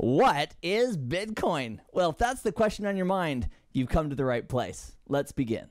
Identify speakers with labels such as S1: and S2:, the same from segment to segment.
S1: What is Bitcoin? Well, if that's the question on your mind, you've come to the right place. Let's begin.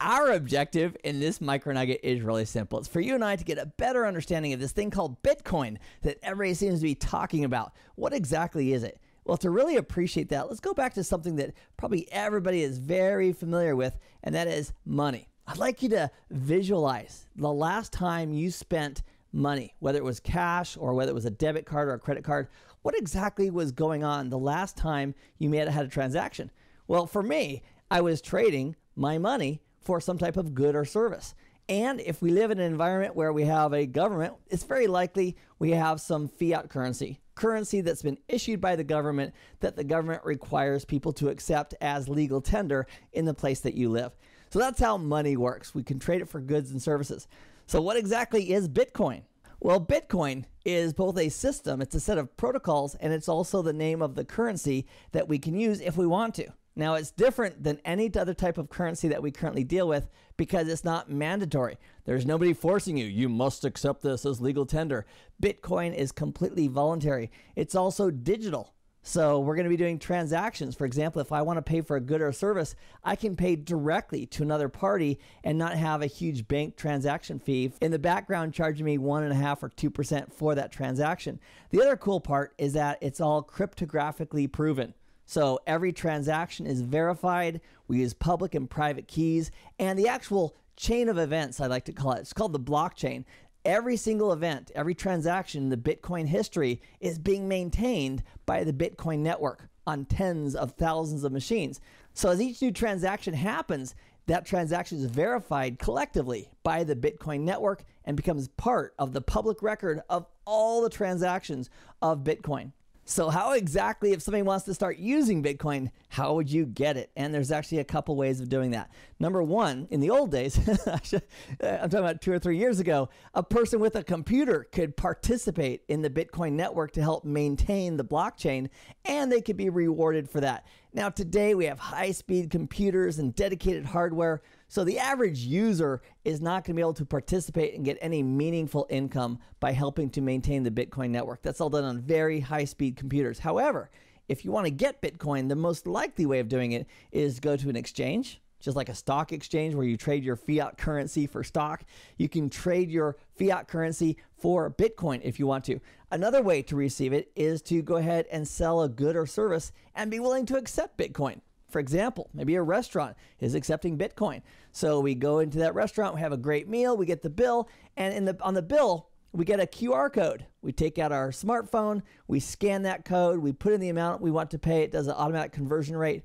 S1: Our objective in this MicroNugget is really simple. It's for you and I to get a better understanding of this thing called Bitcoin that everybody seems to be talking about. What exactly is it? Well, to really appreciate that, let's go back to something that probably everybody is very familiar with, and that is money. I'd like you to visualize the last time you spent money, whether it was cash or whether it was a debit card or a credit card. What exactly was going on the last time you may have had a transaction? Well, for me, I was trading my money for some type of good or service. And if we live in an environment where we have a government, it's very likely we have some fiat currency that's been issued by the government that the government requires people to accept as legal tender in the place that you live. So that's how money works. We can trade it for goods and services. So what exactly is Bitcoin? Well, Bitcoin is both a system, it's a set of protocols, and it's also the name of the currency that we can use if we want to. Now, it's different than any other type of currency that we currently deal with because it's not mandatory. There's nobody forcing you. You must accept this as legal tender. Bitcoin is completely voluntary. It's also digital. So we're going to be doing transactions. For example, if I want to pay for a good or service, I can pay directly to another party and not have a huge bank transaction fee in the background charging me 1.5% or 2% for that transaction. The other cool part is that it's all cryptographically proven. So every transaction is verified. We use public and private keys, and the actual chain of events, I like to call it, it's called the blockchain. Every single event, every transaction in the Bitcoin history is being maintained by the Bitcoin network on tens of thousands of machines. So as each new transaction happens, that transaction is verified collectively by the Bitcoin network and becomes part of the public record of all the transactions of Bitcoin. So how exactly, if somebody wants to start using Bitcoin, how would you get it? And there's actually a couple ways of doing that. Number one, in the old days, I'm talking about 2 or 3 years ago, a person with a computer could participate in the Bitcoin network to help maintain the blockchain, and they could be rewarded for that. Now today we have high-speed computers and dedicated hardware, so the average user is not going to be able to participate and get any meaningful income by helping to maintain the Bitcoin network. That's all done on very high-speed computers. However, if you want to get Bitcoin, the most likely way of doing it is go to an exchange, just like a stock exchange where you trade your fiat currency for stock. You can trade your fiat currency for Bitcoin if you want to. Another way to receive it is to go ahead and sell a good or service and be willing to accept Bitcoin. For example, maybe a restaurant is accepting Bitcoin. So we go into that restaurant, we have a great meal, we get the bill, and on the bill, we get a QR code. We take out our smartphone, we scan that code, we put in the amount we want to pay, it does an automatic conversion rate.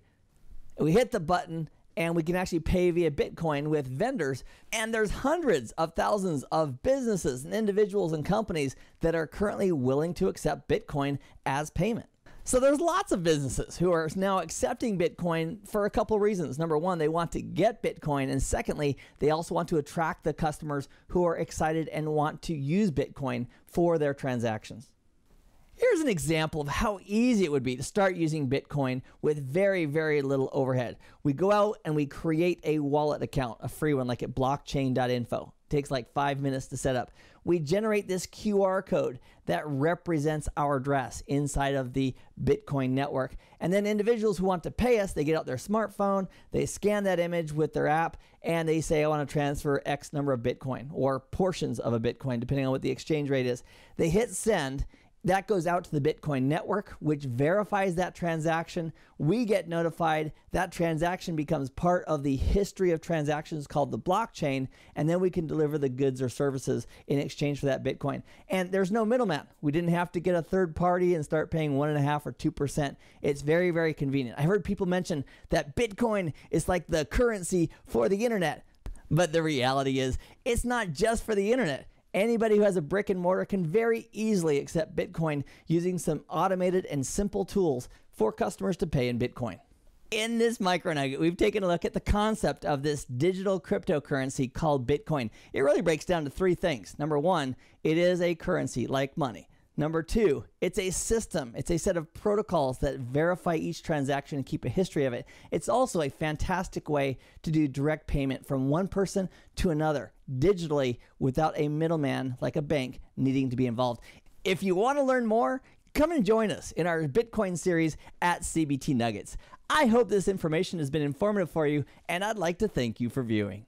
S1: We hit the button, and we can actually pay via Bitcoin with vendors. And there's hundreds of thousands of businesses and individuals and companies that are currently willing to accept Bitcoin as payment. So there's lots of businesses who are now accepting Bitcoin for a couple reasons. Number one, they want to get Bitcoin. And secondly, they also want to attract the customers who are excited and want to use Bitcoin for their transactions. Here's an example of how easy it would be to start using Bitcoin with very, very little overhead. We go out and we create a wallet account, a free one like at blockchain.info. It takes like 5 minutes to set up. We generate this QR code that represents our address inside of the Bitcoin network. And then individuals who want to pay us, they get out their smartphone, they scan that image with their app, and they say, I want to transfer X number of Bitcoin or portions of a Bitcoin, depending on what the exchange rate is. They hit send. That goes out to the Bitcoin network, which verifies that transaction. We get notified. That transaction becomes part of the history of transactions called the blockchain, and then we can deliver the goods or services in exchange for that Bitcoin. And there's no middleman. We didn't have to get a third party and start paying 1.5% or 2%. It's very, very convenient. I heard people mention that Bitcoin is like the currency for the internet, but the reality is it's not just for the internet. Anybody who has a brick and mortar can very easily accept Bitcoin using some automated and simple tools for customers to pay in Bitcoin. In this MicroNugget, we've taken a look at the concept of this digital cryptocurrency called Bitcoin. It really breaks down to 3 things. Number one, it is a currency like money. Number two, it's a system. It's a set of protocols that verify each transaction and keep a history of it. It's also a fantastic way to do direct payment from one person to another digitally without a middleman like a bank needing to be involved. If you want to learn more, Come and join us in our Bitcoin series at CBT Nuggets. I hope this information has been informative for you, and I'd like to thank you for viewing.